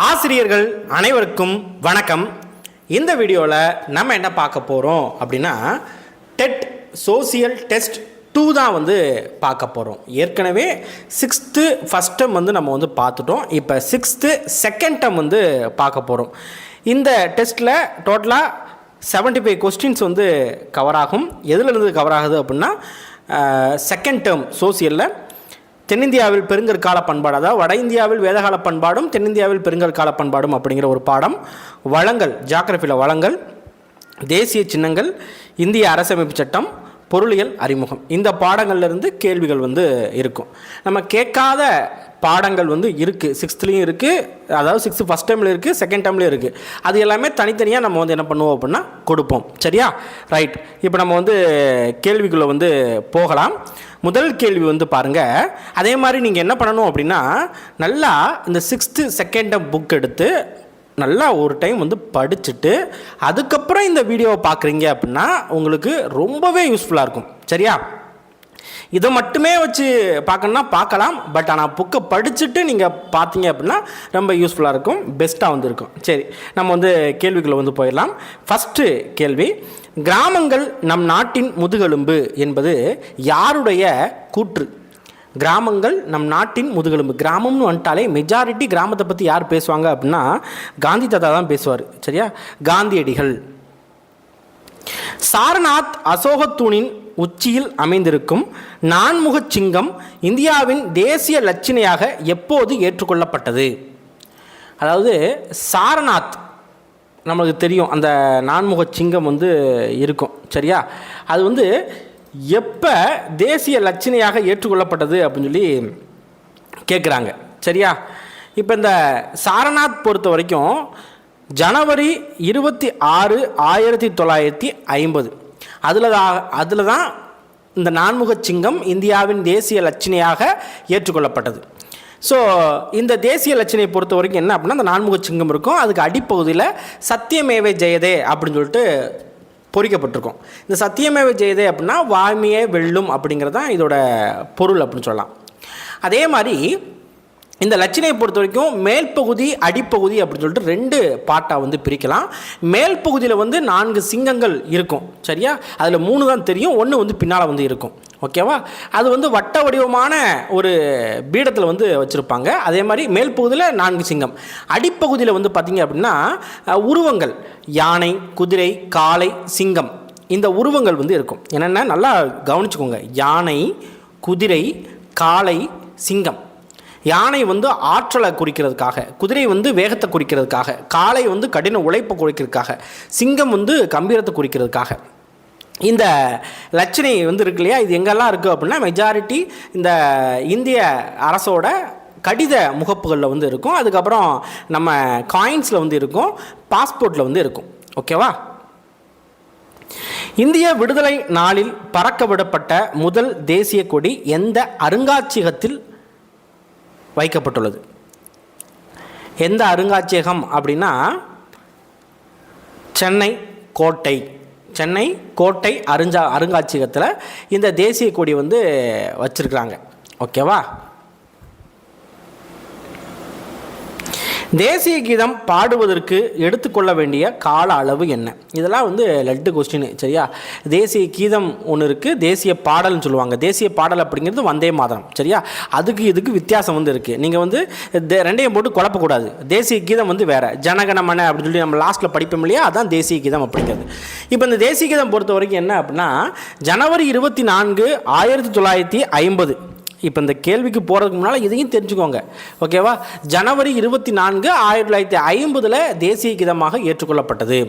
ஆசிரியர்கள் அனைவருக்கும் வணக்கம். இந்த வீடியோவில் நம்ம என்ன பார்க்க போகிறோம் அப்படின்னா டெட் சோசியல் டெஸ்ட் 2 தான் பார்க்க போகிறோம். ஏற்கனவே 6th ஃபஸ்ட் டேர்ம் நம்ம பார்த்துட்டோம். இப்போ 6th செகண்ட் டேர்ம் பார்க்க போகிறோம். இந்த டெஸ்ட்டில் டோட்டலாக 75 கொஸ்டின்ஸ் கவர் ஆகும். எதுலேருந்து கவர் ஆகுது அப்படின்னா செகண்ட் டேர்ம் சோசியலில் தென்னிந்தியாவில் பெருங்கற்கால பண்பாடு, அதாவது வட இந்தியாவில் வேதகால பண்பாடும் தென்னிந்தியாவில் பெருங்கற்கால பண்பாடும் அப்படிங்கிற ஒரு பாடம், வளங்கள் ஜியாகிரஃபியில் வளங்கள், தேசிய சின்னங்கள், இந்திய அரசமைப்பு சட்டம், பொருளியல் அறிமுகம், இந்த பாடங்கள்லேருந்து கேள்விகள் இருக்கும். நம்ம கேட்காத பாடங்கள் இருக்குது. 6thலேயும் இருக்குது, அதாவது 6th ஃபஸ்ட் டைமில் இருக்குது, செகண்ட் டைம்லேயும் இருக்குது. அது எல்லாமே தனித்தனியாக நம்ம என்ன பண்ணுவோம் அப்படின்னா கொடுப்போம். சரியா? ரைட். இப்போ நம்ம கேள்விக்குள்ளே போகலாம். முதல் கேள்வி பாருங்கள். அதே மாதிரி நீங்கள் என்ன பண்ணணும் அப்படின்னா நல்லா இந்த 6th செகண்ட் டைம் புக் எடுத்து நல்லா ஒரு டைம் படிச்சுட்டு அதுக்கப்புறம் இந்த வீடியோவை பார்க்குறீங்க அப்படின்னா உங்களுக்கு ரொம்பவே யூஸ்ஃபுல்லாக இருக்கும். சரியா? இதை மட்டுமே வச்சு பார்க்கணுன்னா பார்க்கலாம். பட் ஆனால் புக்கை படிச்சுட்டு நீங்கள் பார்த்தீங்க அப்படின்னா ரொம்ப யூஸ்ஃபுல்லாக இருக்கும், பெஸ்ட்டாக இருக்கும். சரி, நம்ம கேள்விக்குள்ளே போயிடலாம். ஃபஸ்ட்டு கேள்வி, கிராமங்கள் நம் நாட்டின் முதுகெலும்பு என்பது யாருடைய கூற்று? கிராமங்கள் நம் நாட்டின் முதுகெலும்பு. கிராமம்னு வந்துட்டாலே மெஜாரிட்டி கிராமத்தை பற்றி யார் பேசுவாங்க அப்படின்னா காந்தி தாத்தா தான் பேசுவார். சரியா? காந்தியடிகள். சாரநாத் அசோகத்தூணின் உச்சியில் அமைந்திருக்கும் நான்முகச் சிங்கம் இந்தியாவின் தேசிய லட்சணையாக எப்போது ஏற்றுக்கொள்ளப்பட்டது? அதாவது சாரநாத் நம்மளுக்கு தெரியும், அந்த நான்முகச் சிங்கம் இருக்கும். சரியா? அது எப்போ தேசிய லட்சணையாக ஏற்றுக்கொள்ளப்பட்டது அப்படின்னு சொல்லி கேட்குறாங்க. சரியா? இப்போ இந்த சாரநாத் பொறுத்த வரைக்கும் ஜனவரி 26, 1950 அதில் தான் இந்த நான்முகச் சிங்கம் இந்தியாவின் தேசிய லட்சணையாக ஏற்றுக்கொள்ளப்பட்டது. ஸோ இந்த தேசிய லட்சணையை பொறுத்த வரைக்கும் என்ன அப்படின்னா அந்த நான்முகச் சிங்கம் இருக்கும். அதுக்கு அடிப்பகுதியில் சத்தியமேவை ஜெயதே அப்படின்னு சொல்லிட்டு பொறிக்கப்பட்டிருக்கும். இந்த சத்தியமேவை ஜெயதே அப்படின்னா வாய்மையே வெல்லும் அப்படிங்கிறது தான் இதோட பொருள் அப்படின்னு சொல்லலாம். அதே மாதிரி இந்த லட்சணையை பொறுத்த வரைக்கும் மேல் பகுதி அடிப்பகுதி அப்படின்னு சொல்லிட்டு 2 பாட்டாக பிரிக்கலாம். மேல் பகுதியில் 4 சிங்கங்கள் இருக்கும். சரியா? அதில் 3 தான் தெரியும், 1 பின்னால் இருக்கும். ஓகேவா? அது வட்ட வடிவமான ஒரு பீடத்தில் வச்சுருப்பாங்க. அதே மாதிரி மேல் பகுதியில் 4 சிங்கம். அடிப்பகுதியில் பார்த்தீங்க அப்படின்னா உருவங்கள் யானை, குதிரை, காளை, சிங்கம், இந்த உருவங்கள் இருக்கும். என்னென்னா நல்லா கவனிச்சுக்கோங்க. யானை, குதிரை, காளை, சிங்கம். யானை ஆற்றலை குறிக்கிறதுக்காக, குதிரை வேகத்தை குறிக்கிறதுக்காக, காளை கடின உழைப்பை குறிக்கிறதுக்காக, சிங்கம் கம்பீரத்தை குறிக்கிறதுக்காக. இந்த லட்சணை இருக்கு இல்லையா, இது எங்கெல்லாம் இருக்குது அப்படின்னா மெஜாரிட்டி இந்த இந்திய அரசோட கடித முகப்புகளில் இருக்கும். அதுக்கப்புறம் நம்ம காயின்ஸில் இருக்கும், பாஸ்போர்ட்டில் இருக்கும். ஓகேவா? இந்திய விடுதலை நாளில் பறக்க விடப்பட்ட முதல் தேசிய கொடி எந்த அருங்காட்சியகத்தில் வைக்கப்பட்டுள்ளது? எந்த அருங்காட்சியகம் அப்படின்னா சென்னை கோட்டை அருங்காட்சியகத்தில் இந்த தேசிய கொடி வச்சிருக்கிறாங்க. ஓகேவா? தேசிய கீதம் பாடுவதற்கு எடுத்துக்கொள்ள வேண்டிய கால அளவு என்ன? இதெல்லாம் லட்டு கொஸ்டின். சரியா? தேசிய கீதம் ஒன்று இருக்குது, தேசிய பாடல்னு சொல்லுவாங்க. தேசிய பாடல் அப்படிங்கிறது வந்தே மாதரம். சரியா? இதுக்கு வித்தியாசம் இருக்குது. நீங்கள் ரெண்டையும் போட்டு குழப்பக்கூடாது. தேசிய கீதம் வேறு, ஜனகணமன அப்படின்னு சொல்லி நம்ம லாஸ்ட்டில் படிப்போம் இல்லையா, அதான் தேசிய கீதம் அப்படிங்கிறது. இப்போ இந்த தேசிய கீதம் பொறுத்த வரைக்கும் என்ன அப்படின்னா ஜனவரி 24, 1950. இப்போ இந்த கேள்விக்கு போகிறதுக்கு முன்னால் இதையும் தெரிஞ்சுக்கோங்க. ஓகேவா? ஜனவரி 24, 1950 தேசிய கீதமாக ஏற்றுக்கொள்ளப்பட்டது.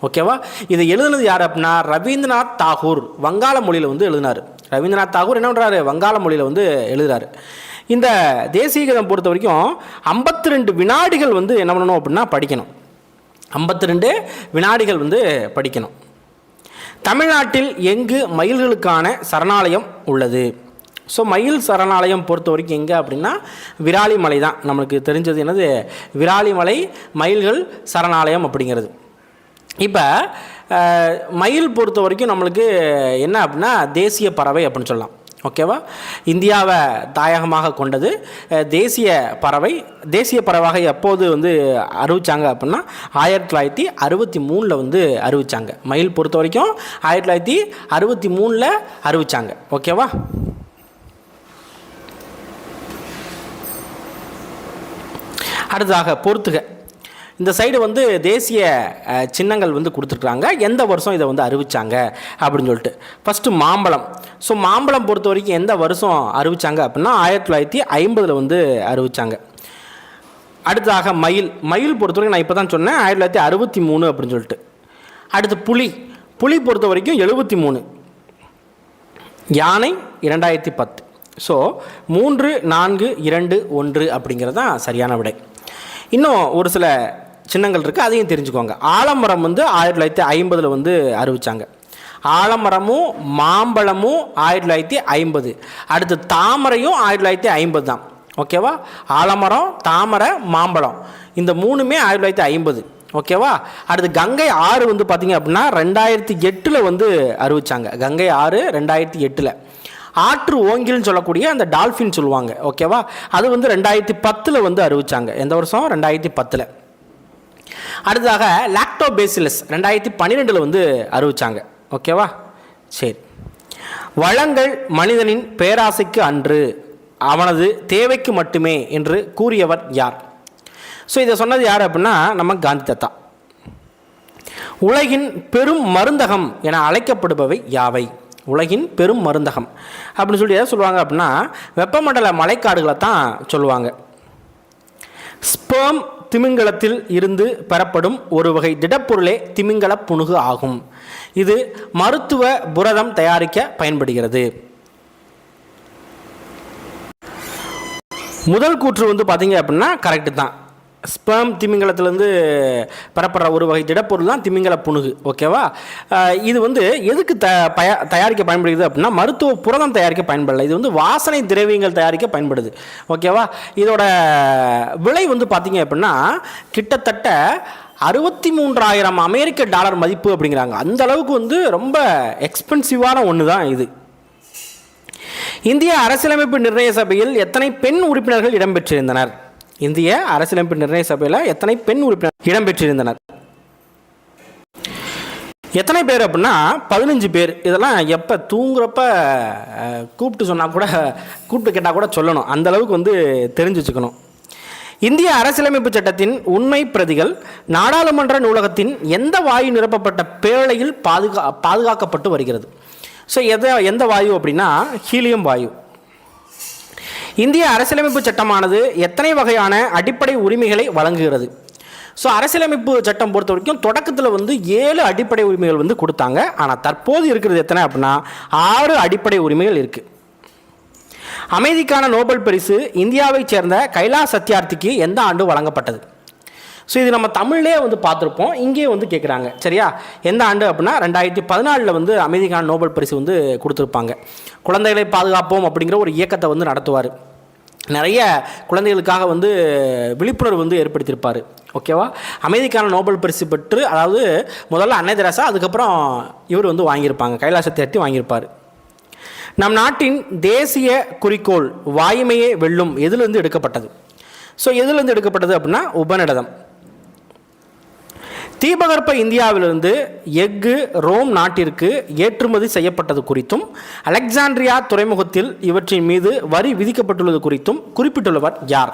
ஓகேவா? இதை எழுதுனது யார் அப்படின்னா ரவீந்திரநாத் தாகூர். வங்காள மொழியில் எழுதினார். ரவீந்திரநாத் தாகூர் என்ன பண்ணுறாரு, வங்காள மொழியில் எழுதுறாரு. இந்த தேசிய கீதம் பொறுத்த வரைக்கும் 52 வினாடிகள் என்ன பண்ணணும் அப்படின்னா படிக்கணும். 52 வினாடிகள் படிக்கணும். தமிழ்நாட்டில் எங்கு மயில்களுக்கான சரணாலயம் உள்ளது? ஸோ மயில் சரணாலயம் பொறுத்த வரைக்கும் எங்கே அப்படின்னா விராலிமலை தான். நம்மளுக்கு தெரிஞ்சது என்னது, விராலிமலை மயில்கள் சரணாலயம் அப்படிங்கிறது. இப்போ மயில் பொறுத்த வரைக்கும் நம்மளுக்கு என்ன அப்படின்னா தேசிய பறவை அப்படின்னு சொல்லலாம். ஓகேவா. இந்தியாவை தாயகமாக கொண்டது தேசிய பறவையாக எப்போது வந்து அறிவித்தாங்க அப்படின்னா 1963 வந்து அறிவித்தாங்க. மயில் பொறுத்த வரைக்கும் 1963 அறிவித்தாங்க. ஓகேவா. அடுத்ததாக பொறுத்துக. இந்த சைடு வந்து தேசிய சின்னங்கள் வந்து கொடுத்துருக்குறாங்க, எந்த வருஷம் இதை வந்து அறிவித்தாங்க அப்படின்னு சொல்லிட்டு. ஃபஸ்ட்டு மாம்பழம். ஸோ மாம்பழம் பொறுத்த வரைக்கும் எந்த வருஷம் அறிவித்தாங்க அப்படின்னா 1950 வந்து அறிவித்தாங்க. அடுத்ததாக மயில் பொறுத்த வரைக்கும் நான் இப்போ தான் சொன்னேன் 1963 அப்படின்னு சொல்லிட்டு. அடுத்து புலி பொறுத்த வரைக்கும் 73, யானை 2010. ஸோ 3, 4, 2, 1 அப்படிங்கிறது தான் சரியான விடை. இன்னும் ஒரு சில சின்னங்கள் இருக்குது, அதையும் தெரிஞ்சுக்கோங்க. ஆலமரம் வந்து 1950 வந்து அறிவித்தாங்க. ஆலமரமும் மாம்பழமும் 1950. அடுத்து தாமரையும் 1950 தான். ஓகேவா. ஆலமரம், தாமரை, மாம்பழம் இந்த மூணுமே 1950. ஓகேவா. அடுத்து கங்கை ஆறு வந்து பார்த்திங்க அப்படின்னா 2008 வந்து அறிவித்தாங்க. கங்கை ஆறு 2008. ஆற்று ஓங்கில்னு சொல்லக்கூடிய அந்த டால்ஃபின் சொல்லுவாங்க. ஓகேவா. அது வந்து 2010 வந்து அறிவித்தாங்க. எந்த வருஷம்? 2010. அடுத்ததாக லாக்டோபேசிலஸ் 2012 வந்து அறிவித்தாங்க. ஓகேவா. சரி. வளங்கள் மனிதனின் பேராசைக்கு அன்று, அவனது தேவைக்கு மட்டுமே என்று கூறியவர் யார்? ஸோ இதை சொன்னது யார் அப்படின்னா நம்ம காந்தி தாத்தா. உலகின் பெரும் மருந்தகம் என அழைக்கப்படுபவை யாவை? உலகின் பெரும் மருந்தகம் அப்படின்னு சொல்லி எதை சொல்லுவாங்க அப்படின்னா வெப்பமண்டல மழைக்காடுகளை தான் சொல்லுவாங்க. ஸ்பெர்ம் திமிங்கலத்தில் இருந்து பெறப்படும் ஒரு வகை திடப்பொருளே திமிங்கல புணுகு ஆகும். இது மருத்துவ புரதம் தயாரிக்க பயன்படுகிறது. முதல் கூற்று வந்து பார்த்தீங்க அப்படின்னா கரெக்டு தான். ஸ்பெர்ம் திமிங்கலத்திலேருந்து பெறப்படுற ஒரு வகை திடப்பொருள் தான் திமிங்கல புணுகு. ஓகேவா. இது வந்து எதுக்கு தயாரிக்க பயன்படுகிறது அப்படின்னா மருத்துவ புரதம் தயாரிக்க பயன்படலை. இது வந்து வாசனை திரவியங்கள் தயாரிக்க பயன்படுது. ஓகேவா. இதோட விலை வந்து பார்த்தீங்க அப்படின்னா கிட்டத்தட்ட $63,000 மதிப்பு அப்படிங்கிறாங்க. அந்த அளவுக்கு வந்து ரொம்ப எக்ஸ்பென்சிவான ஒன்று தான் இது. இந்திய அரசியலமைப்பு நிர்ணய சபையில் எத்தனை பெண் உறுப்பினர்கள் இடம்பெற்றிருந்தனர்? இந்திய அரசியலமைப்பு நிர்ணய சபையில் எத்தனை பெண் உறுப்பினர் இடம்பெற்றிருந்தனர்? எத்தனை பேர் அப்படின்னா 15 பேர். இதெல்லாம் எப்போ தூங்குறப்ப கூப்பிட்டு சொன்னால் கூட, கூப்பிட்டு கேட்டால் கூட சொல்லணும். அந்த அளவுக்கு வந்து தெரிஞ்சு வச்சுக்கணும். இந்திய அரசியலமைப்பு சட்டத்தின் உண்மை பிரதிகள் நாடாளுமன்ற நூலகத்தின் எந்த வாயு நிரப்பப்பட்ட பேழையில் பாதுகாக்கப்பட்டு வருகிறது? ஸோ எந்த வாயு அப்படின்னா ஹீலியம் வாயு. இந்திய அரசியலமைப்பு சட்டமானது எத்தனை வகையான அடிப்படை உரிமைகளை வழங்குகிறது? ஸோ அரசியலமைப்பு சட்டம் பொறுத்த வரைக்கும் தொடக்கத்தில் வந்து 7 அடிப்படை உரிமைகள் வந்து கொடுத்தாங்க. ஆனால் தற்போது இருக்கிறது எத்தனை அப்படின்னா 6 அடிப்படை உரிமைகள் இருக்குது. அமைதிக்கான நோபல் பரிசு இந்தியாவைச் சேர்ந்த கைலாஷ் சத்யார்த்திக்கு எந்த ஆண்டு வழங்கப்பட்டது? ஸோ இது நம்ம தமிழ்லேயே வந்து பார்த்துருப்போம், இங்கேயே வந்து கேட்குறாங்க. சரியா. எந்த ஆண்டு அப்படின்னா 2014 வந்து அமைதிக்கான நோபல் பரிசு வந்து கொடுத்துருப்பாங்க. குழந்தைகளை பாதுகாப்போம் அப்படிங்கிற ஒரு இயக்கத்தை வந்து நடத்துவார். நிறைய குழந்தைகளுக்காக வந்து விழிப்புணர்வு வந்து ஏற்படுத்தியிருப்பார். ஓகேவா. அமைதிக்கான நோபல் பரிசு பெற்று, அதாவது முதல்ல அன்னை தெரசா, அதுக்கப்புறம் இவர் வந்து வாங்கியிருப்பாங்க, கைலாஷ் சத்யார்த்தி வாங்கியிருப்பார். நம் நாட்டின் தேசிய குறிக்கோள் வாய்மையே வெல்லும் எதிலிருந்து எடுக்கப்பட்டது? ஸோ எதிலிருந்து எடுக்கப்பட்டது அப்படின்னா உபநிடதம். தீபகற்ப இந்தியாவிலிருந்து எஃகு ரோம் நாட்டிற்கு ஏற்றுமதி செய்யப்பட்டது குறித்தும் அலெக்சாண்ட்ரியா துறைமுகத்தில் இவற்றின் மீது வரி விதிக்கப்பட்டுள்ளது குறித்தும் குறிப்பிட்டுள்ளவர் யார்?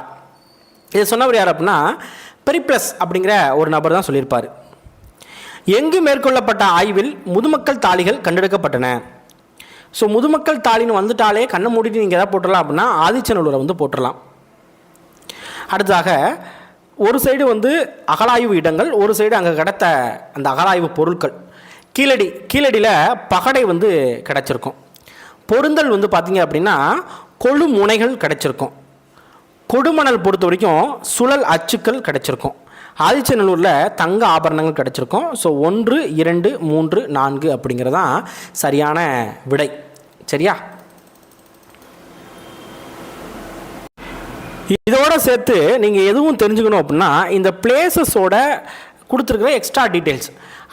இதை சொன்னவர் யார் அப்படின்னா பெரிப்ளஸ் அப்படிங்கிற ஒரு நபர் தான் சொல்லியிருப்பார். எங்கு மேற்கொள்ளப்பட்ட ஆய்வில் முதுமக்கள் தாளிகள் கண்டெடுக்கப்பட்டன? ஸோ முதுமக்கள் தாளின்னு வந்துட்டாலே கண்ணை மூடிட்டு நீங்கள் எதாவது போட்டுடலாம் அப்படின்னா ஆதிச்சநல்லூரை வந்து போட்டுடலாம். அடுத்ததாக ஒரு சைடு வந்து அகழாய்வு இடங்கள், ஒரு சைடு அங்கே கிடைத்த அந்த அகழாய்வு பொருட்கள். கீழடியில் பகடை வந்து கிடச்சிருக்கும். பொருந்தல் வந்து பார்த்திங்க அப்படின்னா கொழு முனைகள் கிடச்சிருக்கும். கொடுமணல் பொறுத்த வரைக்கும் சுழல் அச்சுக்கள் கிடச்சிருக்கும். ஆதிச்சநல்லூரில் தங்க ஆபரணங்கள் கிடச்சிருக்கும். ஸோ 1, 2, 3, 4 அப்படிங்கிறதான் சரியான விடை. சரியா. இதோடு சேர்த்து நீங்கள் எதுவும் தெரிஞ்சுக்கணும் அப்படின்னா இந்த பிளேசஸோட கொடுத்துருக்குற எக்ஸ்ட்ரா டீட்டெயில்ஸ்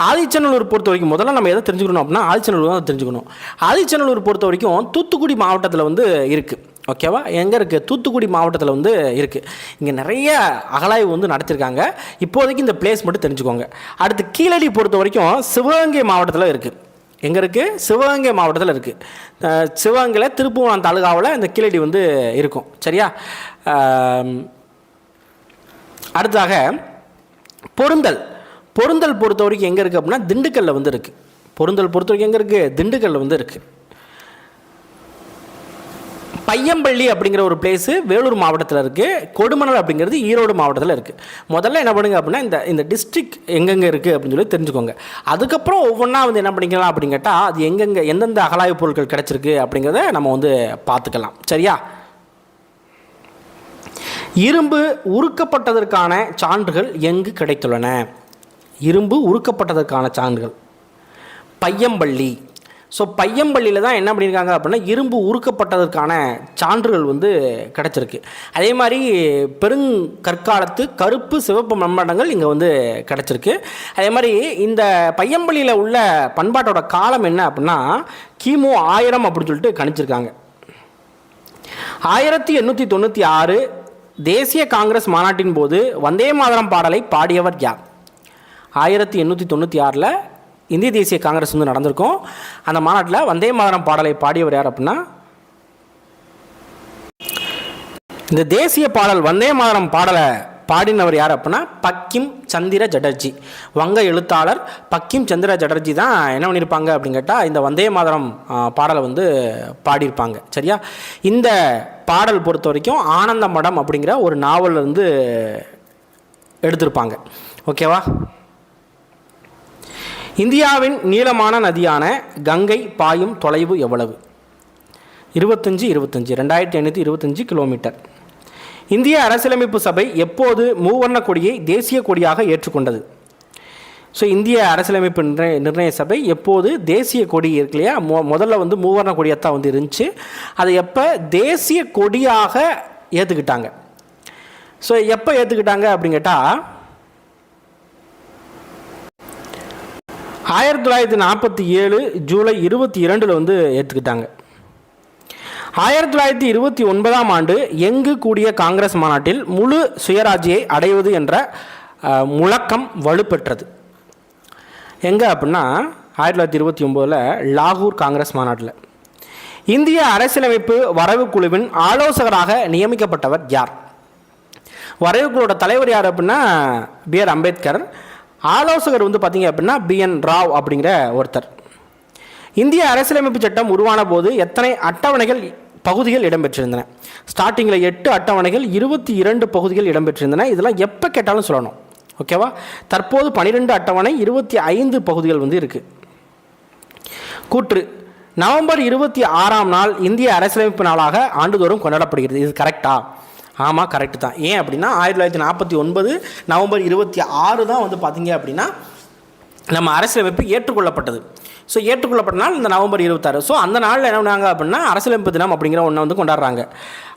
ஆதிச்சநல்லூர் பொறுத்த வரைக்கும் முதல்ல நம்ம எதை தெரிஞ்சுக்கணும் அப்படின்னா ஆதிச்சநல்லூர் தான் தெரிஞ்சுக்கணும். ஆதிச்சநல்லூர் பொறுத்த வரைக்கும் தூத்துக்குடி மாவட்டத்தில் வந்து இருக்குது. ஓகேவா, எங்கே இருக்குது? தூத்துக்குடி மாவட்டத்தில் வந்து இருக்குது. இங்கே நிறைய அகலாய்வு வந்து நடத்திருக்காங்க. இப்போதைக்கு இந்த பிளேஸ் மட்டும் தெரிஞ்சுக்கோங்க. அடுத்து கீழடி பொறுத்த வரைக்கும் சிவகங்கை மாவட்டத்தில் இருக்குது. எங்கே இருக்குது? சிவகங்கை மாவட்டத்தில் இருக்குது. சிவகங்கையில் திருப்புவனம் தாலுகாவில் இந்த கீழடி வந்து இருக்கும். சரியா? அடுத்ததாக பொருந்தல் பொறுத்த வரைக்கும் எங்கே இருக்குது அப்படின்னா திண்டுக்கல்லில் வந்து இருக்குது. பொருந்தல் பொறுத்த வரைக்கும் எங்கே இருக்குது? திண்டுக்கல்லில் வந்து இருக்குது. பையம்பள்ளி அப்படிங்கிற ஒரு பிளேஸு வேலூர் மாவட்டத்தில் இருக்குது. கொடுமணல் அப்படிங்கிறது ஈரோடு மாவட்டத்தில் இருக்குது. முதல்ல என்ன பண்ணுங்க அப்படின்னா இந்த டிஸ்ட்ரிக்ட் எங்கெங்கே இருக்குது அப்படின்னு சொல்லி தெரிஞ்சுக்கோங்க. அதுக்கப்புறம் ஒவ்வொன்றா வந்து என்ன பண்ணிக்கலாம் அப்படின்னு கேட்டால் அது எங்கெங்கே எந்தெந்த அகலாய்வு பொருட்கள் கிடச்சிருக்கு அப்படிங்கிறத நம்ம வந்து பார்த்துக்கலாம். சரியா? இரும்பு உருக்கப்பட்டதற்கான சான்றுகள் எங்கு கிடைத்துள்ளன? இரும்பு உருக்கப்பட்டதற்கான சான்றுகள் பையம்பள்ளி. ஸோ பையம்பள்ளியில் தான் என்ன பண்ணியிருக்காங்க அப்படின்னா இரும்பு உருக்கப்பட்டதற்கான சான்றுகள் வந்து கிடச்சிருக்கு. அதே மாதிரி பெருங்கற்காலத்து கருப்பு சிவப்பு மண்பாண்டங்கள் இங்கே வந்து கிடச்சிருக்கு. அதே மாதிரி இந்த பையம்பள்ளியில் உள்ள பண்பாட்டோட காலம் என்ன அப்படின்னா கிமு 1000 அப்படின்னு சொல்லிட்டு கணிச்சிருக்காங்க. 1896 தேசிய காங்கிரஸ் மாநாட்டின் போது வந்தே மாதரம் பாடலை பாடியவர் யார்? 1896 இந்திய தேசிய காங்கிரஸ் வந்து நடந்திருக்கும். அந்த மாநாட்டில் வந்தே மாதரம் பாடலை பாடியவர் யார் அப்படின்னா இந்த தேசிய பாடல் வந்தே மாதரம் பாடலை பாடினவர் யார் அப்படின்னா பக்கிம் சந்திர சட்டர்ஜி. வங்க எழுத்தாளர் பக்கிம் சந்திர சட்டர்ஜி தான் என்ன பண்ணியிருப்பாங்க அப்படின்னு கேட்டால் இந்த வந்தே மாதரம் பாடலை வந்து பாடியிருப்பாங்க. சரியா? இந்த பாடல் பொறுத்த வரைக்கும் ஆனந்த மடம் அப்படிங்கிற ஒரு நாவல் வந்து எடுத்திருப்பாங்க. ஓகேவா? இந்தியாவின் நீளமான நதியான கங்கை பாயும் தொலைவு எவ்வளவு? 2525 கிலோமீட்டர். இந்திய அரசியலமைப்பு சபை எப்போது மூவர்ண கொடியை தேசிய கொடியாக ஏற்றுக்கொண்டது? ஸோ இந்திய அரசியலமைப்பு நிர்ணய சபை எப்போது தேசிய கொடி இருக்கு இல்லையா, முதல்ல வந்து மூவர்ண கொடியத்தான் வந்து இருந்துச்சு. அதை எப்போ தேசிய கொடியாக ஏற்றுக்கிட்டாங்க? ஸோ எப்போ ஏற்றுக்கிட்டாங்க அப்படின்னு கேட்டால் 1947 ஜூலை 22 வந்து ஏற்றுக்கிட்டாங்க. 1929 எங்கு கூடிய காங்கிரஸ் மாநாட்டில் முழு சுயராஜ்யை அடைவது என்ற முழக்கம் வலுப்பெற்றது? எங்கே அப்படின்னா 1929 லாகூர் காங்கிரஸ் மாநாட்டில். இந்திய அரசியலமைப்பு வரைவு குழுவின் ஆலோசகராக நியமிக்கப்பட்டவர் யார்? வரைவு குழுவோட தலைவர் யார் அப்படின்னா B.R. அம்பேத்கர். ஆலோசகர் வந்து பார்த்தீங்க அப்படின்னா B.N. ராவ் அப்படிங்கிற ஒருத்தர். இந்திய அரசியலமைப்பு சட்டம் உருவான போது எத்தனை அட்டவணைகள் பகுதிகள் இடம்பெற்றிருந்தன? ஸ்டார்டிங்கில் 8 அட்டவணைகள் 22 பகுதிகள் இடம்பெற்றிருந்தன. இதெல்லாம் எப்போ கேட்டாலும் சொல்லணும். ஓகேவா? தற்போது 12 அட்டவணை 25 பகுதிகள் வந்து இருக்குது. கூற்று: நவம்பர் 26ஆம் நாள் இந்திய அரசியலமைப்பு நாளாக ஆண்டுதோறும் கொண்டாடப்படுகிறது. இது கரெக்டா? ஆமாம், கரெக்டு தான். ஏன் அப்படின்னா 1949 நவம்பர் 26 தான் வந்து பார்த்தீங்க அப்படின்னா நம்ம அரசியலமைப்பு ஏற்றுக்கொள்ளப்பட்டது. ஸோ ஏற்றுக்கொள்ளப்பட்ட நாள் இந்த நவம்பர் 26. ஸோ அந்த நாளில் என்ன பண்ணாங்க அப்படின்னா அரசியலமைப்பு தினம் அப்படிங்கிற ஒன்றை வந்து கொண்டாடுறாங்க.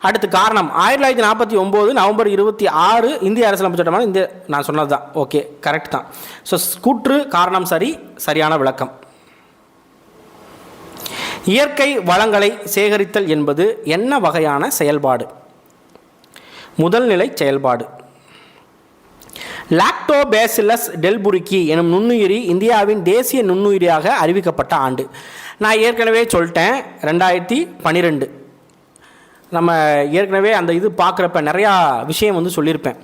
அடுத்து காரணம் 1949 நவம்பர் 26 இந்திய அரசியலமைப்பு சட்டமான இந்த நான் சொன்னது தான். ஓகே, கரெக்ட் தான். ஸோ கூற்று காரணம் சரியான விளக்கம். இயற்கை வளங்களை சேகரித்தல் என்பது என்ன வகையான செயல்பாடு? முதல் நிலை செயல்பாடு. லாக்டோபேசிலஸ் டெல்புரிக்கி எனும் நுண்ணுயிரி இந்தியாவின் தேசிய நுண்ணுயிரியாக அறிவிக்கப்பட்ட ஆண்டு. நான் ஏற்கனவே சொல்லிட்டேன், 2012. நம்ம ஏற்கனவே அந்த இது பார்க்குறப்ப நிறையா விஷயம் வந்து சொல்லியிருப்பேன்.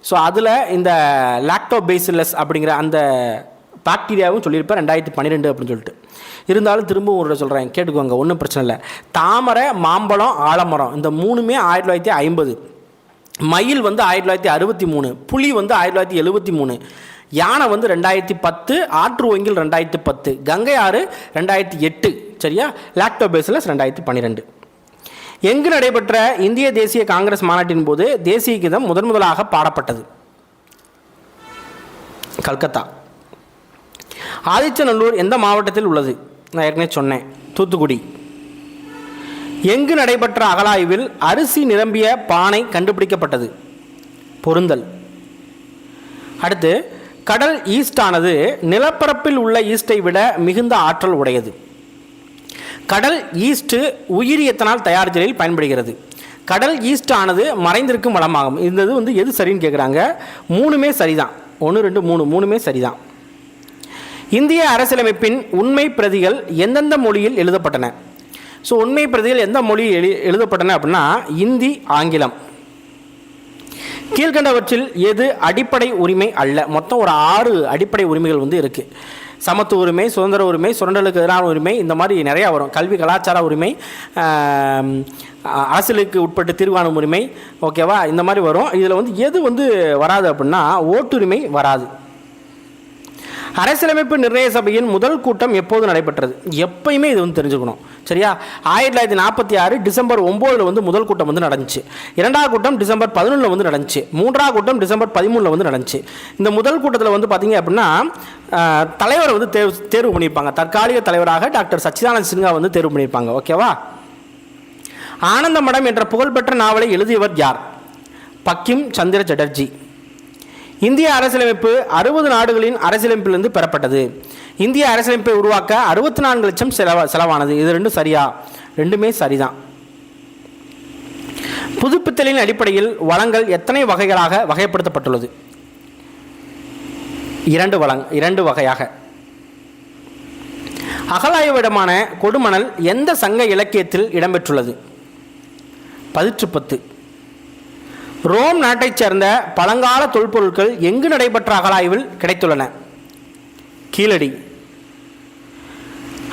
ஸோ அதில் இந்த லாக்டோபேசிலஸ் அப்படிங்கிற அந்த பாக்டீரியாவும் சொல்லியிருப்பேன் 2012 அப்படின்னு சொல்லிட்டு. இருந்தாலும் திரும்பவும் ஒரு சொல்கிறேன், கேட்டுக்கோங்க, ஒன்றும் பிரச்சனை இல்லை. தாமரை, மாம்பழம், ஆலமரம் இந்த மூணுமே 1950. மயில் வந்து 1963, புலி வந்து 1973, யானை வந்து 2010, ஆற்று ஒங்கில் 2010, கங்கை ஆறு 2008. சரியா? லாக்டோபேசிலஸ் 2012. எங்கு நடைபெற்ற இந்திய தேசிய காங்கிரஸ் மாநாட்டின் போது தேசிய கீதம் முதலாக பாடப்பட்டது? கல்கத்தா. ஆதிச்சநல்லூர் எந்த மாவட்டத்தில் உள்ளது? நான் ஏற்கனவே சொன்னேன், தூத்துக்குடி. எங்கு நடைபெற்ற அகழாய்வில் அரிசி நிரம்பிய பானை கண்டுபிடிக்கப்பட்டது? பொருந்தல். அடுத்து, கடல் ஈஸ்டானது நிலப்பரப்பில் உள்ள ஈஸ்டை விட மிகுந்த ஆற்றல் உடையது. கடல் ஈஸ்ட் உயிரி எத்தனால் தயாரித்தலில் பயன்படுகிறது. கடல் ஈஸ்ட் ஆனது மறைந்திருக்கும் வளமாகும். இந்த இது வந்து எது சரின்னு கேட்குறாங்க. மூணுமே சரிதான். 1 2 3 மூணுமே சரிதான். இந்திய அரசியலமைப்பின் உண்மை பிரதிகள் எந்தெந்த மொழியில் எழுதப்பட்டன? ஸோ உண்மை பிரதிகள் எந்த மொழியில் எழுதப்பட்டன அப்படின்னா இந்தி, ஆங்கிலம். கீழ்கண்டவற்றில் எது அடிப்படை உரிமை அல்ல? மொத்தம் ஒரு 6 அடிப்படை உரிமைகள் வந்து இருக்குது. சமத்துவ உரிமை, சுதந்திர உரிமை, சுரண்டலுக்கு எதிரான உரிமை, இந்த மாதிரி நிறையா வரும். கல்வி கலாச்சார உரிமை, அரசியலுக்கு உட்பட்டு தீர்வான உரிமை, ஓகேவா, இந்த மாதிரி வரும். இதில் வந்து எது வந்து வராது அப்படின்னா ஓட்டுரிமை வராது. அரசியலமைப்பு நிர்ணய சபையின் முதல் கூட்டம் எப்போது நடைபெற்றது? எப்பயுமே இது வந்து தெரிஞ்சுக்கணும், சரியா? 1946 டிசம்பர் 9 வந்து முதல் கூட்டம் வந்து நடந்துச்சு. 2வது கூட்டம் டிசம்பர் 11 வந்து நடந்துச்சு. 3வது கூட்டம் டிசம்பர் 13 வந்து நடந்துச்சு. இந்த முதல் கூட்டத்தில் வந்து பார்த்தீங்க அப்படின்னா தலைவரை வந்து தேர்வு பண்ணியிருப்பாங்க. தற்காலிக தலைவராக டாக்டர் சச்சிதானந்த சின்ஹா வந்து தேர்வு பண்ணியிருப்பாங்க, ஓகேவா? ஆனந்த மடம் என்ற புகழ்பெற்ற நாவலை எழுதியவர் யார்? பக்கிம் சந்திர சட்டர்ஜி. இந்திய அரசியலமைப்பு 60 நாடுகளின் அரசியலமைப்பிலிருந்து பெறப்பட்டது. இந்திய அரசியலமைப்பை உருவாக்க 64 லட்சம் செலவானது. இது ரெண்டும் சரியா? ரெண்டுமே சரிதான். புதுப்பித்தலின் அடிப்படையில் வளங்கள் எத்தனை வகைகளாக வகைப்படுத்தப்பட்டுள்ளது? 2 வகையாக. அகலாய்விடமான கொடுமணல் எந்த சங்க இலக்கியத்தில் இடம்பெற்றுள்ளது? 10 ரோம் நாட்டைச் சேர்ந்த பழங்கால தொல்பொருட்கள் எங்கு நடைபெற்ற அகழாய்வில் கிடைத்துள்ளன? கீழடி.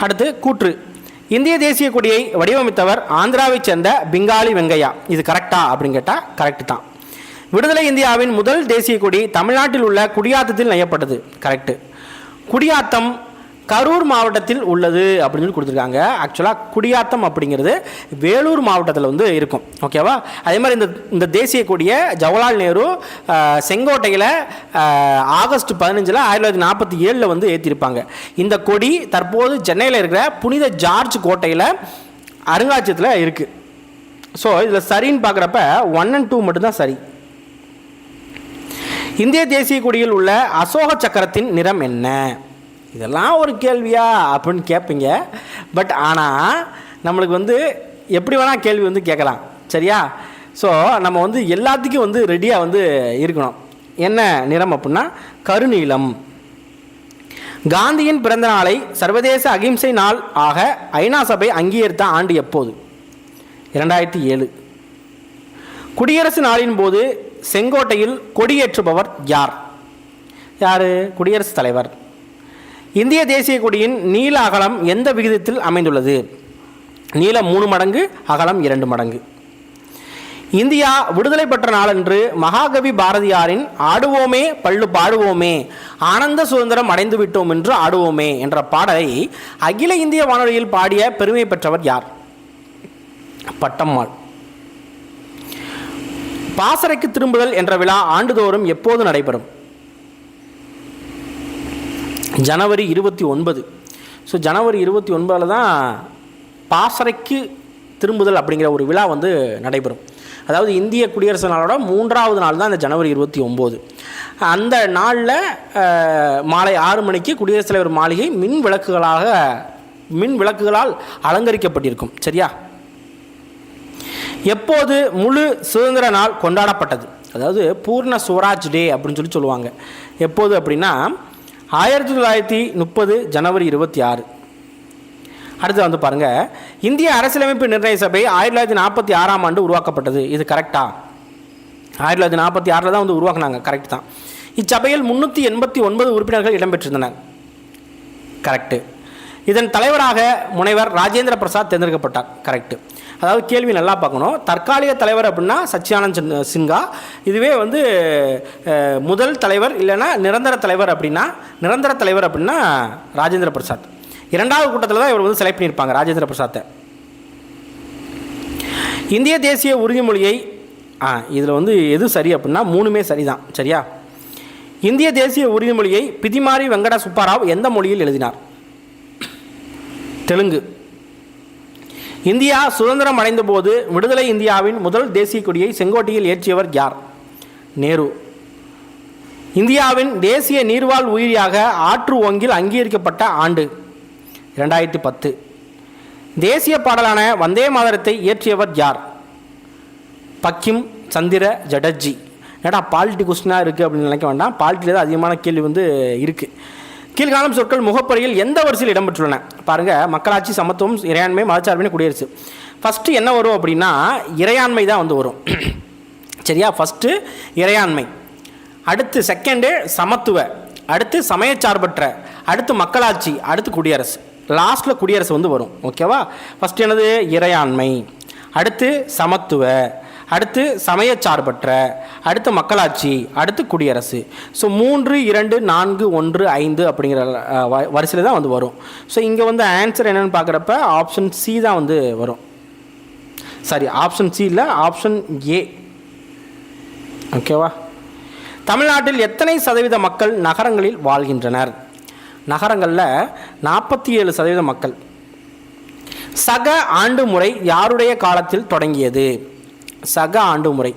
அடுத்து கூற்று. இந்திய தேசிய கொடியை வடிவமைத்தவர் ஆந்திராவைச் சேர்ந்த பிங்காலி வெங்கையா. இது கரெக்டா அப்படின்னு கேட்டால் கரெக்டு தான். விடுதலை இந்தியாவின் முதல் தேசிய கொடி தமிழ்நாட்டில் உள்ள குடியாத்தத்தில் நெய்யப்பட்டது. கரெக்டு. குடியாத்தம் கரூர் மாவட்டத்தில் உள்ளது அப்படின்னு சொல்லி கொடுத்துருக்காங்க. ஆக்சுவலாக குடியாத்தம் அப்படிங்கிறது வேலூர் மாவட்டத்தில் வந்து இருக்கும், ஓகேவா? அதே மாதிரி இந்த தேசிய கொடியை ஜவஹர்லால் நேரு செங்கோட்டையில் ஆகஸ்ட் 15 1947 வந்து ஏற்றிருப்பாங்க. இந்த கொடி தற்போது சென்னையில் இருக்கிற புனித ஜார்ஜ் கோட்டையில் அருங்காட்சியகத்தில் இருக்குது. ஸோ இதில் சரின்னு பார்க்குறப்ப 1 and 2 மட்டும்தான் சரி. இந்திய தேசிய கொடியில் உள்ள அசோக சக்கரத்தின் நிறம் என்ன? இதெல்லாம் ஒரு கேள்வியா அப்படின்னு கேட்பீங்க. பட் ஆனால் நம்மளுக்கு வந்து எப்படி வேணால் கேள்வி வந்து கேட்கலாம், சரியா? ஸோ நம்ம வந்து எல்லாத்துக்கும் வந்து ரெடியாக வந்து இருக்கணும். என்ன நிறம் அப்படின்னா கருநீலம். காந்தியின் பிறந்த நாளை சர்வதேச அகிம்சை நாள் ஆக ஐநா சபை அங்கீகரித்த ஆண்டு எப்போது? 2007. குடியரசு நாளின் போது செங்கோட்டையில் கொடியேற்றுபவர் யார்? யார்? குடியரசுத் தலைவர். இந்திய தேசிய கொடியின் நீள அகலம் எந்த விகிதத்தில் அமைந்துள்ளது? நீளம் 3 மடங்கு, அகலம் 2 மடங்கு. இந்தியா விடுதலை பெற்ற நாளன்று மகாகவி பாரதியாரின் ஆடுவோமே பள்ளு பாடுவோமே ஆனந்த சுதந்திரம் அடைந்து விட்டோம் என்று ஆடுவோமே என்ற பாடலை அகில இந்திய வானொலியில் பாடிய பெருமை பெற்றவர் யார்? பட்டம்மாள். பாசறைக்கு திரும்புதல் என்ற விழா ஆண்டுதோறும் எப்போது நடைபெறும்? ஜனவரி 29. ஸோ ஜனவரி 29 தான் பாசறைக்கு திரும்புதல் அப்படிங்கிற ஒரு விழா வந்து நடைபெறும். அதாவது இந்திய குடியரசு நாளோட 3வது நாள் தான் இந்த ஜனவரி 29. அந்த நாளில் மாலை 6 மணிக்கு குடியரசுத் தலைவர் மாளிகை மின் விளக்குகளால் அலங்கரிக்கப்பட்டிருக்கும், சரியா? எப்போது முழு சுதந்திர நாள் கொண்டாடப்பட்டது? அதாவது பூர்ண சுவராஜ் டே அப்படின்னு சொல்லுவாங்க. எப்போது அப்படின்னா 1930 ஜனவரி 26. அடுத்து வந்து பாருங்கள், இந்திய அரசியலமைப்பு நிர்ணய சபை 1946 ஆண்டு உருவாக்கப்பட்டது. இது கரெக்டா? 1946 தான் வந்து உருவாக்குனாங்க, கரெக்ட் தான். இச்சபையில் 389 உறுப்பினர்கள் இடம்பெற்றிருந்தனர். கரெக்டு. இதன் தலைவராக முனைவர் ராஜேந்திர பிரசாத் தேர்ந்தெடுக்கப்பட்டார். கரெக்டு. அதாவது கேள்வி நல்லா பார்க்கணும். தற்காலிக தலைவர் அப்படின்னா சச்சிதானந்த சின்ஹா. இதுவே வந்து முதல் தலைவர் இல்லைன்னா நிரந்தர தலைவர் அப்படின்னா ராஜேந்திர பிரசாத். 2வது கூட்டத்தில் தான் இவர் வந்து செலக்ட் பண்ணியிருப்பாங்க ராஜேந்திர பிரசாத்தை. இந்திய தேசிய உறுதிமொழியை இதில் வந்து எது சரி அப்படின்னா 3மே சரிதான், சரியா? இந்திய தேசிய உறுதிமொழியை பிதிமாரி வெங்கட சுப்பாராவ் எந்த மொழியில் எழுதினார்? தெலுங்கு. இந்தியா சுதந்திரம் அடைந்த போது விடுதலை இந்தியாவின் முதல் தேசிய கொடியை செங்கோட்டையில் ஏற்றியவர் யார்? நேரு. இந்தியாவின் தேசிய நீர்வாழ் உயிரியாக ஆற்று ஓங்கில் அங்கீகரிக்கப்பட்ட ஆண்டு 2010. தேசிய பாடலான வந்தே மாதரத்தை இயற்றியவர் யார்? பக்கிம் சந்திர ஜடர்ஜி. ஏடா பாலிட்டி கொஸ்டினாக இருக்குது அப்படின்னு நினைக்க வேண்டாம், பாலிட்டியில் தான் அதிகமான கேள்வி இருக்குது. கீழ்காணும் சொற்கள் முகப்பொறியில் எந்த வரிசையில் இடம்பெற்றுள்ளன? பாருங்கள், மக்களாட்சி, சமத்துவம், இறையாண்மை, மதச்சார்பினை, குடியரசு. ஃபஸ்ட்டு என்ன வரும் அப்படின்னா இறையாண்மை தான் வரும். சரியா? ஃபஸ்ட்டு இறையாண்மை, அடுத்து செகண்டு சமத்துவ, அடுத்து சமயச்சார்பற்ற, அடுத்து மக்களாட்சி, அடுத்து குடியரசு. லாஸ்ட்டில் குடியரசு வரும். ஓகேவா? ஃபஸ்ட்டு என்னது? இறையாண்மை, அடுத்து சமத்துவ, அடுத்து சமயச்சார்பற்ற, அடுத்து மக்களாட்சி, அடுத்து குடியரசு. ஸோ 3, 2, 4, 1, 5 அப்படிங்கிற வரிசையில் தான் வரும். ஸோ இங்கே ஆன்சர் என்னென்னு பார்க்குறப்ப ஆப்ஷன் சி தான் வரும். சாரி, ஆப்ஷன் சி இல்லை, ஆப்ஷன் ஏ. ஓகேவா? தமிழ்நாட்டில் எத்தனை சதவீத மக்கள் நகரங்களில் வாழ்கின்றனர்? நகரங்களில் 47% மக்கள். சக ஆண்டு முறை யாருடைய காலத்தில் தொடங்கியது? சக ஆண்டு முறை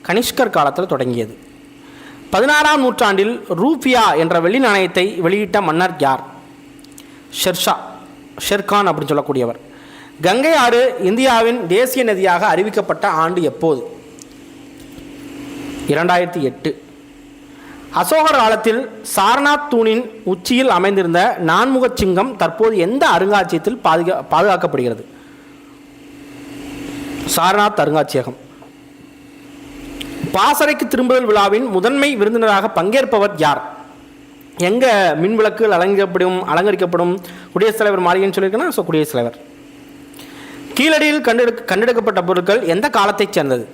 கனிஷ்கர் காலத்தில் தொடங்கியது. 16ஆம் நூற்றாண்டில் ரூபியா என்ற வெள்ளி நாணயத்தை வெளியிட்ட மன்னர் யார்? ஷெர்கான் அப்படின்னு சொல்லக்கூடியவர். கங்கை ஆறு இந்தியாவின் தேசிய நதியாக அறிவிக்கப்பட்ட ஆண்டு எப்போது? 2008. அசோகர் காலத்தில் சாரநாத் தூணின் உச்சியில் அமைந்திருந்த நான்முகச் சிங்கம் தற்போது எந்த அருங்காட்சியகத்தில் பாதுகாக்கப்படுகிறது? சாரநாத் அருங்காட்சியகம். பாசறைக்கு திரும்புதல் விழாவின் முதன்மை விருந்தினராக பங்கேற்பவர் யார்? எங்கே மின்விளக்குகள் அலங்கரிக்கப்படும் குடியரசுத் தலைவர் மாளிகைன்னு சொல்லியிருக்கேன்னா, ஸோ குடியரசுத் தலைவர். கீழடியில் கண்டெடுக்கப்பட்ட பொருட்கள் எந்த காலத்தைச் சேர்ந்தது?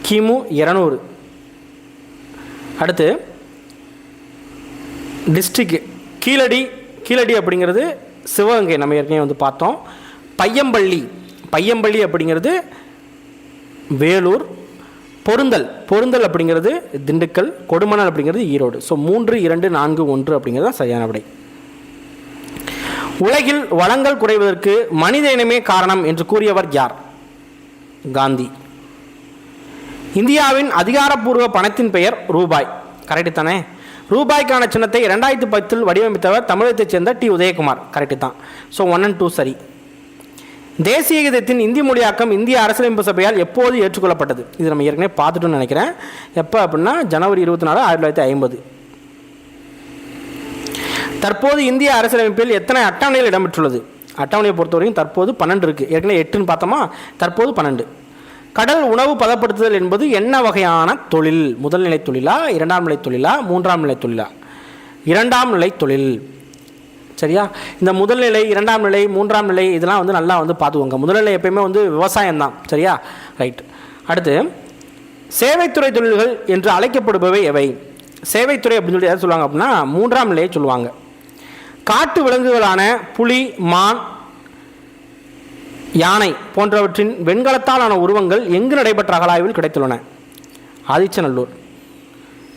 கிமு 200. அடுத்து டிஸ்ட்ரிக்ட் கீழடி அப்படிங்கிறது சிவகங்கை, நம்ம ஏற்கனவே பார்த்தோம். பையம்பள்ளி அப்படிங்கிறது வேலூர். பொருந்தல் அப்படிங்கிறது திண்டுக்கல். கொடுமணல் அப்படிங்கிறது ஈரோடு. ஸோ 3, 2, 4, 1 அப்படிங்கிறது தான் சரியான விடை. உலகில் வளங்கள் குறைவதற்கு மனித இனமே காரணம் என்று கூறியவர் யார்? காந்தி. இந்தியாவின் அதிகாரப்பூர்வ பணத்தின் பெயர் ரூபாய். கரெக்டு தானே? ரூபாய்க்கான சின்னத்தை 2010 வடிவமைத்தவர் தமிழகத்தைச் சேர்ந்த டி. உதயகுமார். கரெக்டு தான். ஸோ 1 and 2 சரி. தேசிய கீதத்தின் இந்தி மொழியாக்கம் இந்திய அரசியலமைப்பு சபையால் எப்போது ஏற்றுக்கொள்ளப்பட்டது? இது நம்ம ஏற்கனவே பார்த்துட்டோன்னு நினைக்கிறேன். எப்போ அப்படின்னா ஜனவரி 24, 1950. தற்போது இந்திய அரசியலமைப்பில் எத்தனை அட்டவணைகள் இடம்பெற்றுள்ளது? அட்டவணையை பொறுத்தவரைக்கும் தற்போது 12 இருக்குது. ஏற்கனவே 8ன்னு பார்த்தோமா, தற்போது 12. கடல் உணவு பதப்படுத்துதல் என்பது என்ன வகையான தொழில்? முதல் நிலை தொழிலா, 2ஆம் நிலை தொழிலா, 3ஆம் நிலை தொழிலா? 2ஆம் நிலை தொழில். சரியா? இந்த முதல் நிலை, 2ஆம் நிலை, 3ஆம் நிலை இதெல்லாம் நல்லா பார்த்துக்கோங்க. முதல் நிலை எப்பயுமே விவசாயம் தான். சரியா? ரைட். அடுத்து சேவைத்துறை தொழில்கள் என்று அழைக்கப்படுபவை எவை? சேவைத்துறை அப்படின்னு சொல்லி எதாவது சொல்லுவாங்க அப்படின்னா 3ஆம் நிலையை சொல்லுவாங்க. காட்டு விலங்குகளான புலி, மான், யானை போன்றவற்றின் வெண்கலத்தால் ஆன உருவங்கள் எங்கு நடைபெற்ற அகழாய்வில் கிடைத்துள்ளன? ஆதிச்சநல்லூர்.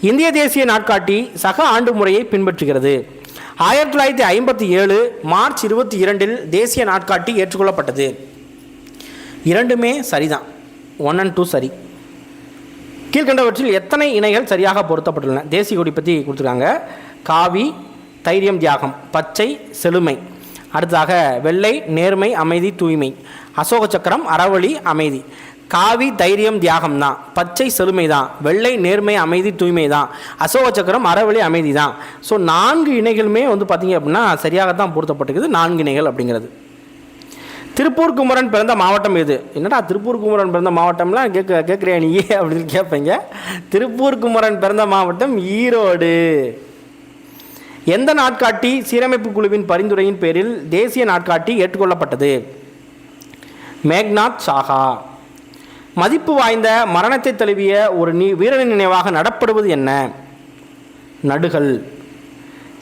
இந்திய தேசிய நாட்காட்டி சக ஆண்டு முறையை பின்பற்றுகிறது. 1957 மார்ச் 22 தேசிய நாட்காட்டி ஏற்றுக்கொள்ளப்பட்டது. இரண்டுமே சரிதான். 1 and 2 சரி. கீழ்கண்டவற்றில் எத்தனை இணைகள் சரியாக பொருத்தப்பட்டுள்ளன? தேசிய கொடி பற்றி கொடுத்துருக்காங்க. காவி, தைரியம், தியாகம். பச்சை, செழுமை. அடுத்ததாக வெள்ளை, நேர்மை, அமைதி, தூய்மை. அசோக சக்கரம், அறவழி, அமைதி. காவி, தைரியம், தியாகம் தான். பச்சை, செழுமை தான். வெள்ளை, நேர்மை, அமைதி, தூய்மை தான். அசோக சக்கரம், அறவழி, அமைதி தான். ஸோ 4 இணைகளுமே பார்த்தீங்க அப்படின்னா சரியாகத்தான் பொருத்தப்பட்டிருக்குது. 4 இணைகள் அப்படிங்கிறது. திருப்பூர் குமரன் பிறந்த மாவட்டம் எது? என்னடா திருப்பூர் குமரன் பிறந்த மாவட்டம்லாம் கேட்குறியா நீ அப்படின்னு கேட்பீங்க. திருப்பூர் குமரன் பிறந்த மாவட்டம் ஈரோடு. எந்த நாட்காட்டி சீரமைப்பு குழுவின் பரிந்துரையின் பேரில் தேசிய நாட்காட்டி ஏற்றுக்கொள்ளப்பட்டது? மேக்நாத் சாகா. மதிப்பு வாய்ந்த மரணத்தை தழுவிய ஒரு வீரனின் நினைவாக நடப்படுவது என்ன? நடுகள்.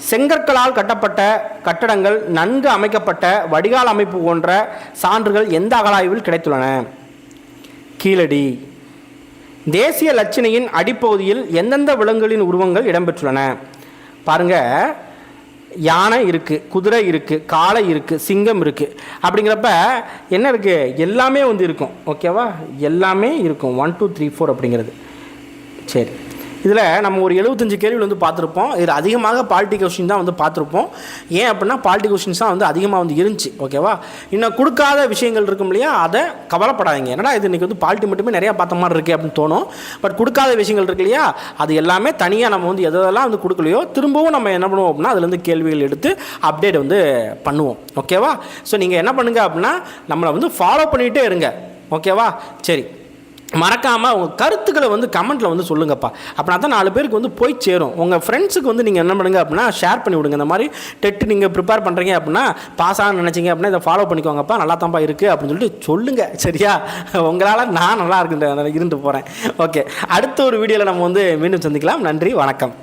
செங்கற்களால் கட்டப்பட்ட கட்டடங்கள், நன்கு அமைக்கப்பட்ட வடிகால் அமைப்பு போன்ற சான்றுகள் எந்த அகழாய்வில் கிடைத்துள்ளன? கீழடி. தேசிய லட்சணையின் அடிப்பகுதியில் எந்தெந்த விலங்குகளின் உருவங்கள் இடம்பெற்றுள்ளன? பாருங்க, யானை இருக்குது, குதிரை இருக்குது, காளை இருக்குது, சிங்கம் இருக்குது. அப்படிங்கிறப்ப என்ன இருக்குது? எல்லாமே இருக்கும். ஓகேவா? எல்லாமே இருக்கும். 1 2 3 4 அப்படிங்கிறது. சரி, இதில் நம்ம ஒரு 75 கேள்விகள் வந்து பார்த்துருப்போம். இதில் அதிகமாக பாலிட்டி கொஸ்டின் தான் வந்து பார்த்துருப்போம். ஏன் அப்படின்னா பாலிட்டி கொஸ்டின்ஸ் தான் வந்து அதிகமாக வந்து இருந்துச்சு. ஓகேவா? இன்னும் கொடுக்காத விஷயங்கள் இருக்கும் இல்லையா, அதை கவலைப்படாதீங்க. என்னடா இது இன்றைக்கி வந்து பாலிட்டி மட்டுமே நிறையா பார்த்த மாதிரி இருக்குது அப்படின்னு தோணும். பட் கொடுக்காத விஷயங்கள் இருக்கு இல்லையா, அது எல்லாமே தனியாக நம்ம வந்து எதெல்லாம் வந்து கொடுக்கலையோ திரும்பவும் நம்ம என்ன பண்ணுவோம் அப்படின்னா அதுலேருந்து கேள்விகள் எடுத்து அப்டேட் வந்து பண்ணுவோம். ஓகேவா? ஸோ நீங்கள் என்ன பண்ணுங்கள் அப்படின்னா நம்மளை வந்து ஃபாலோ பண்ணிகிட்டே இருங்க. ஓகேவா? சரி, மறக்காமல் உங்கள் கருத்துக்களை வந்து கமெண்ட்டில் வந்து சொல்லுங்கப்பா. அப்படின்னா தான் 4 பேருக்கு வந்து போய் சேரும். உங்கள் ஃப்ரெண்ட்ஸுக்கு வந்து நீங்கள் என்ன பண்ணுங்க அப்படின்னா ஷேர் பண்ணி விடுங்க. இந்த மாதிரி டெட்டு நீங்கள் ப்ரிப்பேர் பண்ணுறீங்க அப்படின்னா பாஸ் ஆகணும்னு நினச்சிங்க அப்படின்னா இதை ஃபாலோ பண்ணிக்கோங்கப்பா, நல்லா தான்ப்பா இருக்குது அப்படின்னு சொல்லிட்டு சொல்லுங்கள். சரியா? உங்களால் நான் நல்லா இருந்து போகிறேன். ஓகே, அடுத்த ஒரு வீடியோவில் நம்ம வந்து மீண்டும் சந்திக்கலாம். நன்றி, வணக்கம்.